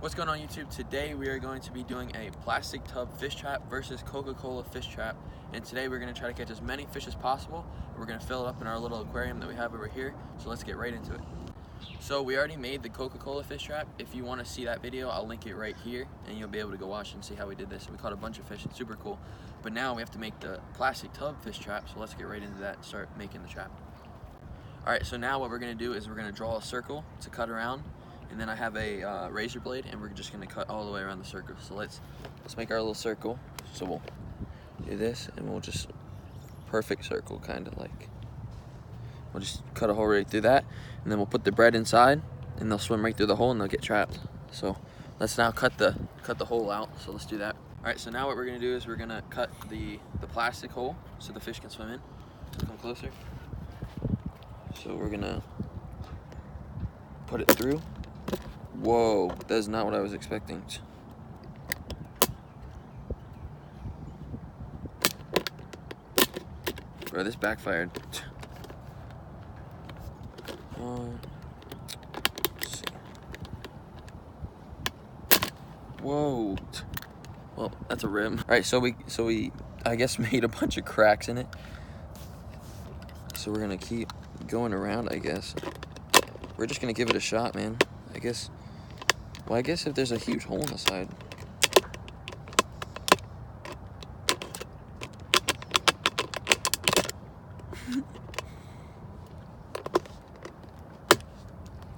What's going on YouTube? Today we are going to be doing a plastic tub fish trap versus Coca-Cola fish trap. And today we're going to try to catch as many fish as possible. We're going to fill it up in our little aquarium that we have over here. So let's get right into it. So we already made the Coca-Cola fish trap. If you want to see that video, I'll link it right here and you'll be able to go watch and see how we did this. We caught a bunch of fish, it's super cool. But now we have to make the plastic tub fish trap. So let's get right into that and start making the trap. Alright, so now what we're going to do is we're going to draw a circle to cut around. And then I have a razor blade, and we're just gonna cut all the way around the circle. So let's make our little circle. So we'll do this, and we'll just perfect circle, kind of like. We'll just cut a hole right through that, and then we'll put the bread inside, and they'll swim right through the hole, and they'll get trapped. So let's now cut the hole out. So let's do that. All right. So now what we're gonna do is we're gonna cut the plastic hole so the fish can swim in. Come closer. So we're gonna put it through. Whoa, that is not what I was expecting. Bro, this backfired. Let's see. Whoa. Well, that's a rim. All right, so we I guess made a bunch of cracks in it. So we're gonna keep going around, I guess. We're just gonna give it a shot, man. I guess if there's a huge hole in the side.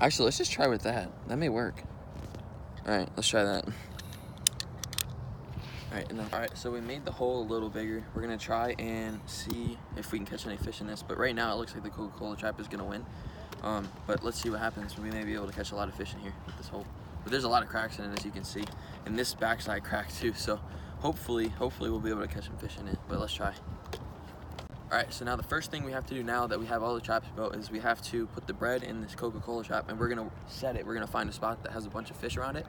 Actually, let's just try with that. That may work. Alright, let's try that. Alright, so we made the hole a little bigger. We're gonna try and see if we can catch any fish in this. But right now it looks like the Coca-Cola trap is gonna win. But let's see what happens. We may be able to catch a lot of fish in here with this hole. But there's a lot of cracks in it, as you can see. And this backside crack too, so hopefully we'll be able to catch some fish in it, but let's try. Alright, so now the first thing we have to do now that we have all the traps built is we have to put the bread in this Coca-Cola trap, and we're gonna set it. We're gonna find a spot that has a bunch of fish around it,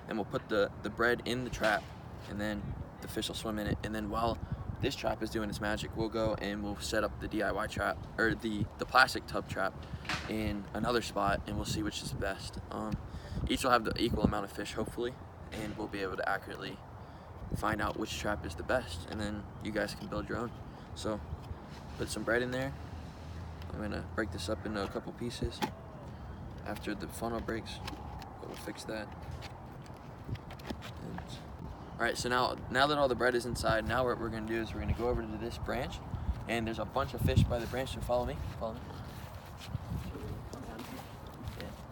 and we'll put the bread in the trap, and then the fish will swim in it. And then while this trap is doing its magic, we'll go and we'll set up the DIY trap, or the plastic tub trap in another spot, and we'll see which is the best. Each will have the equal amount of fish, hopefully, and we'll be able to accurately find out which trap is the best, and then you guys can build your own. So put some bread in there. I'm gonna break this up into a couple pieces. After the funnel breaks, we'll fix that. Alright, so now that all the bread is inside, now what we're gonna do is we're gonna go over to this branch, and there's a bunch of fish by the branch, so follow me.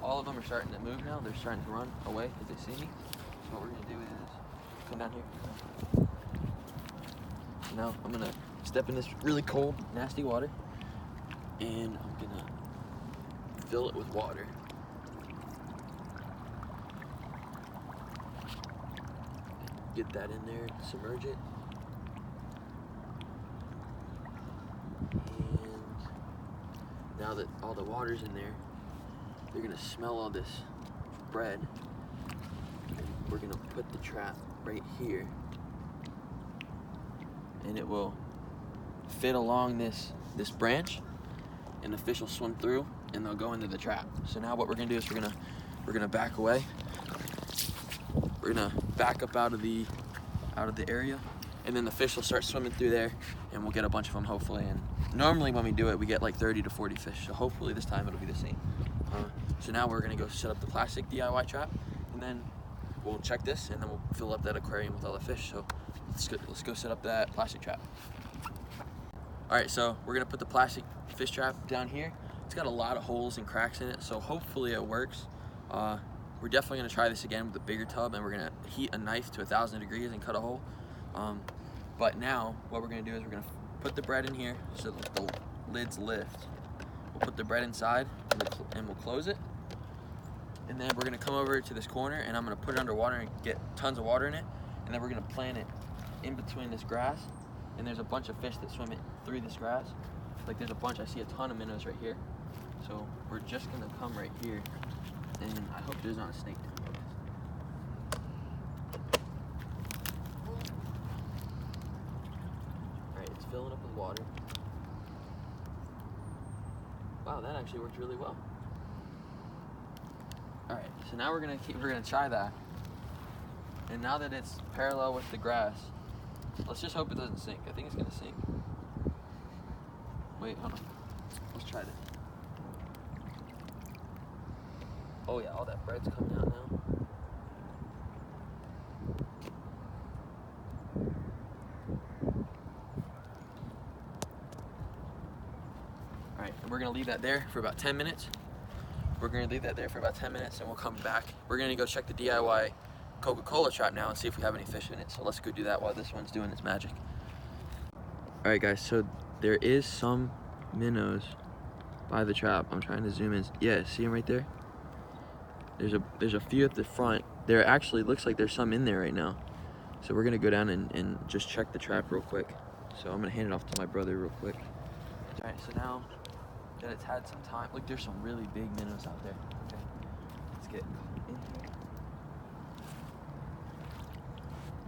All of them are starting to move now. They're starting to run away as they see me. So what we're gonna do is come down here. So now I'm gonna step in this really cold, nasty water, and I'm gonna fill it with water. Get that in there, submerge it. And now that all the water's in there, they're gonna smell all this bread. And we're gonna put the trap right here, and it will fit along this branch, and the fish will swim through and they'll go into the trap. So now what we're gonna do is we're gonna back away. We're gonna back up out of the area, and then the fish will start swimming through there, and we'll get a bunch of them hopefully. And normally when we do it, we get like 30 to 40 fish. So hopefully this time it'll be the same. So now we're gonna go set up the plastic DIY trap, and then we'll check this, and then we'll fill up that aquarium with all the fish. So let's go set up that plastic trap. All right, so we're gonna put the plastic fish trap down here. It's got a lot of holes and cracks in it, so hopefully it works. We're definitely gonna try this again with a bigger tub, and we're gonna heat a knife to 1,000 degrees and cut a hole. But now what we're gonna do is we're gonna put the bread in here so that the lids lift. We'll put the bread inside, and we'll close it. And then we're gonna come over to this corner, and I'm gonna put it underwater and get tons of water in it. And then we're gonna plant it in between this grass. And there's a bunch of fish that swim it through this grass. Like there's a bunch, I see a ton of minnows right here. So we're just gonna come right here, and I hope there's not a snake. Alright, it's filling up with water. Wow, that actually worked really well. All right, so now we're gonna try that. And now that it's parallel with the grass, let's just hope it doesn't sink. I think it's gonna sink. Wait, hold on. Let's try this. Oh yeah, all that bread's coming out now. Alright, and we're gonna leave that there for about 10 minutes. We're gonna leave that there for about 10 minutes and we'll come back. We're gonna go check the DIY Coca-Cola trap now and see if we have any fish in it. So let's go do that while this one's doing its magic. Alright guys, so there is some minnows by the trap. I'm trying to zoom in. Yeah, see them right there? There's a few at the front. There actually looks like there's some in there right now. So we're gonna go down and just check the trap real quick. So I'm gonna hand it off to my brother real quick. Alright, so now that it's had some time, look, there's some really big minnows out there. Okay, let's get in here.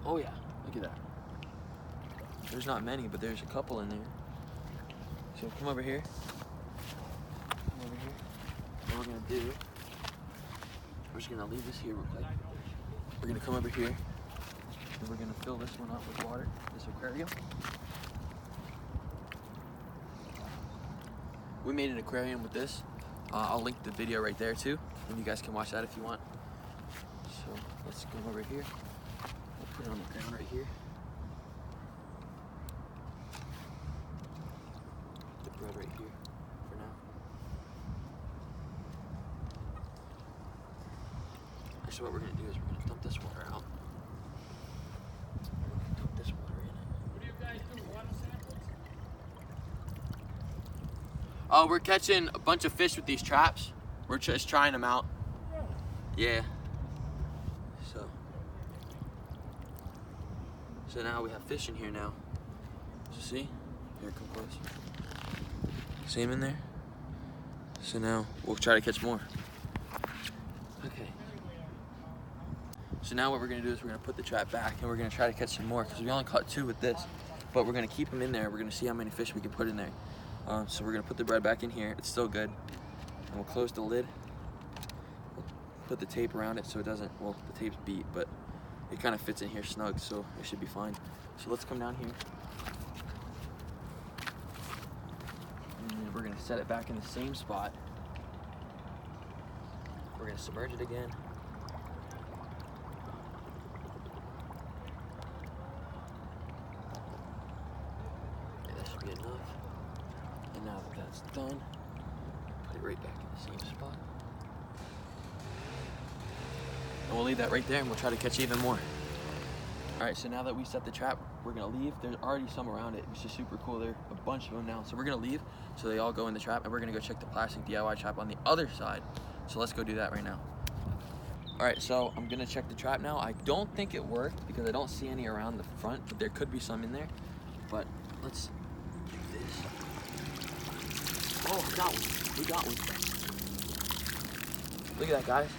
Oh yeah, look at that. There's not many, but there's a couple in there. So come over here. Come over here. What we're gonna do, we're just gonna leave this here real quick. We're gonna come over here and we're gonna fill this one up with water, this aquarium. We made an aquarium with this. I'll link the video right there too, and you guys can watch that if you want. So let's go over here. We'll put it on the ground right here. The bread right here for now. Actually, what we're gonna do is we're gonna dump this water out. Dump this water in it. What do you guys do? Water samples? Oh, we're catching a bunch of fish with these traps. We're just trying them out. Yeah. So now we have fish in here now. So see? Here, come close. See him in there? So now we'll try to catch more. Okay. So now what we're gonna do is we're gonna put the trap back and we're gonna try to catch some more because we only caught 2 with this. But we're gonna keep them in there. We're gonna see how many fish we can put in there. So we're gonna put the bread back in here. It's still good. And we'll close the lid. We'll put the tape around it so it doesn't, well, the tape's beat, but it kind of fits in here snug, so it should be fine. So let's come down here. And we're gonna set it back in the same spot. We're gonna submerge it again. Yeah, that should be enough. And now that that's done, put it right back in the same spot. And we'll leave that right there and we'll try to catch even more. All right, so now that we set the trap, we're gonna leave. There's already some around it, which is super cool. There are a bunch of them now. So we're gonna leave so they all go in the trap and we're gonna go check the plastic DIY trap on the other side. So let's go do that right now. All right, so I'm gonna check the trap now. I don't think it worked because I don't see any around the front, but there could be some in there. But let's do this. Oh, we got one. We got one. Look at that, guys.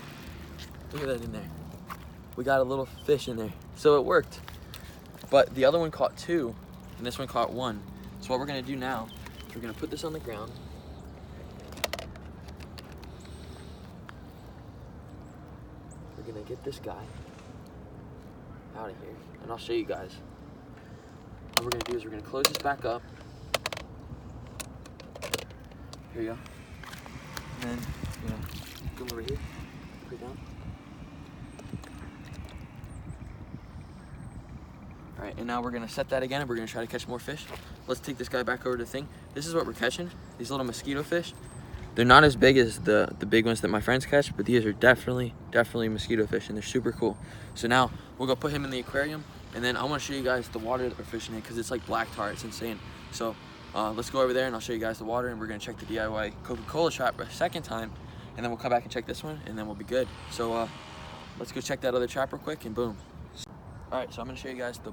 Look at that in there. We got a little fish in there. So it worked. But the other one caught 2, and this one caught 1. So what we're gonna do now, is we're gonna put this on the ground. We're gonna get this guy out of here, and I'll show you guys. What we're gonna do is we're gonna close this back up. Here you go. And then we're gonna come over here, put it down. All right, and now we're gonna set that again and we're gonna try to catch more fish. Let's take this guy back over to the thing. This is what we're catching, these little mosquito fish. They're not as big as the big ones that my friends catch, but these are definitely mosquito fish and they're super cool. So now we'll go put him in the aquarium and then I wanna show you guys the water that we're fishing in because it's like black tar, it's insane. So let's go over there and I'll show you guys the water and we're gonna check the DIY Coca-Cola trap a second time and then we'll come back and check this one and then we'll be good. So let's go check that other trap real quick and boom. All right, so I'm gonna show you guys the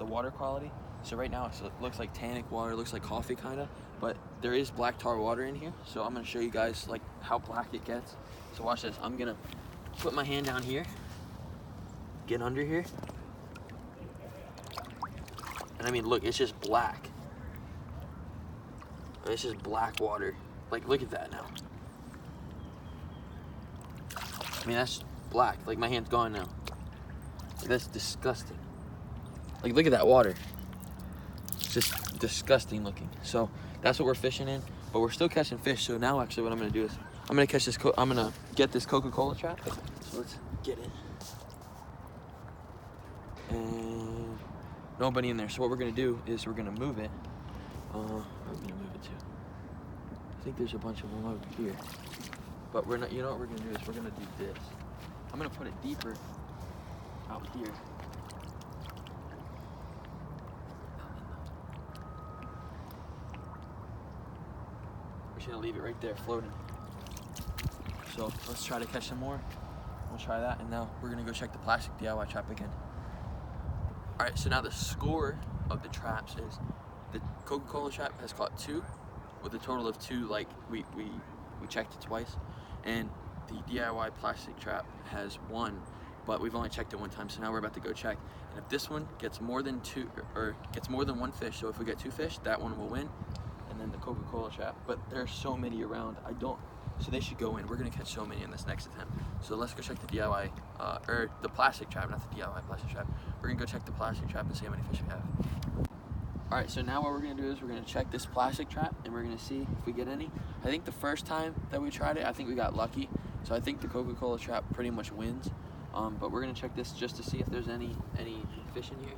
water quality. So right now it looks like tannic water, looks like coffee kinda, but there is black tar water in here. So I'm gonna show you guys like how black it gets. So watch this, I'm gonna put my hand down here, get under here. And I mean, look, it's just black. It's just black water. Like, look at that now. I mean, that's black, like my hand's gone now. That's disgusting. Like, look at that water. It's just disgusting looking. So that's what we're fishing in, but we're still catching fish. So now actually what I'm gonna do is I'm gonna catch this, I'm gonna get this Coca-Cola trap. So let's get it. And nobody in there. So what we're gonna do is we're gonna move it. Where are we gonna move it to? I think there's a bunch of them over here. But we're not, you know what we're gonna do is we're gonna do this. I'm gonna put it deeper out here. We're just gonna leave it right there floating. So let's try to catch some more. We'll try that, and now we're gonna go check the plastic DIY trap again. All right, so now the score of the traps is the Coca-Cola trap has caught 2 with a total of 2, like we checked it twice, and the DIY plastic trap has 1, but we've only checked it 1 time, so now we're about to go check. And if this one gets more than 2, or gets more than 1 fish, so if we get 2 fish, that one will win, and then the Coca-Cola trap. But there's so many around, so they should go in. We're gonna catch so many in this next attempt. So let's go check the DIY, or the plastic trap, not the DIY plastic trap. We're gonna go check the plastic trap and see how many fish we have. All right, so now what we're gonna do is we're gonna check this plastic trap and we're gonna see if we get any. I think the first time that we tried it, I think we got lucky. So I think the Coca-Cola trap pretty much wins. But we're gonna check this just to see if there's any fish in here.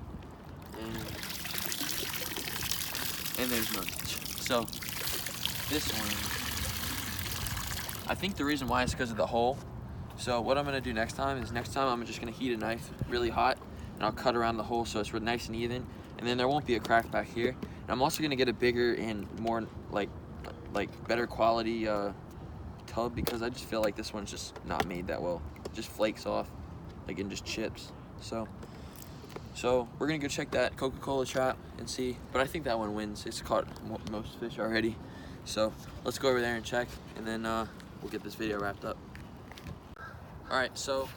And there's none. So this one, I think the reason why is because of the hole. So what I'm gonna do next time is I'm just gonna heat a knife really hot and I'll cut around the hole so it's nice and even. And then there won't be a crack back here. And I'm also gonna get a bigger and more like better quality tub, because I just feel like this one's just not made that well. It just flakes off, like, and just chips. So we're gonna go check that Coca-Cola trap and see, but I think that one wins. It's caught most fish already. So let's go over there and check, and then we'll get this video wrapped up. All right, so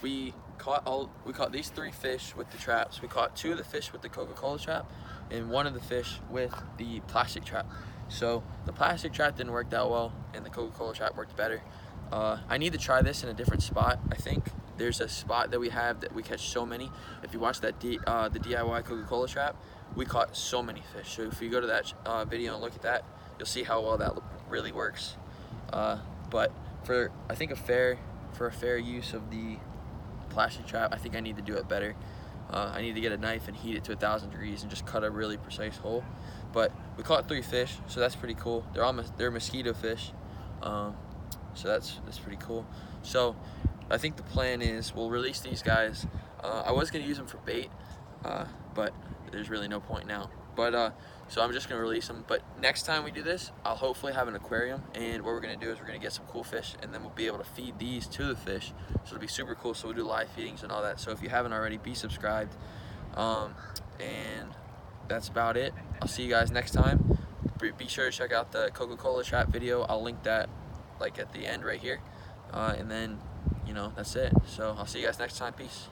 we caught these 3 fish with the traps. We caught 2 of the fish with the Coca-Cola trap and 1 of the fish with the plastic trap. So the plastic trap didn't work that well and the Coca-Cola trap worked better. I need to try this in a different spot. I think there's a spot that we have that we catch so many. If you watch that the DIY Coca-Cola trap, we caught so many fish. So if you go to that video and look at that, you'll see how well that really works. But for a fair use of the plastic trap, I think I need to do it better. I need to get a knife and heat it to 1,000 degrees and just cut a really precise hole. But we caught 3 fish, so that's pretty cool. They're mosquito fish, so that's pretty cool. So I think the plan is we'll release these guys. I was gonna use them for bait, but there's really no point now. But so I'm just gonna release them. But next time we do this, I'll hopefully have an aquarium, and what we're gonna do is we're gonna get some cool fish, and then we'll be able to feed these to the fish. So it'll be super cool. So we'll do live feedings and all that. So if you haven't already, be subscribed. And that's about it. I'll see you guys next time. Be sure to check out the Coca-Cola trap video. I'll link that like at the end right here. And then, you know, that's it. So I'll see you guys next time. Peace.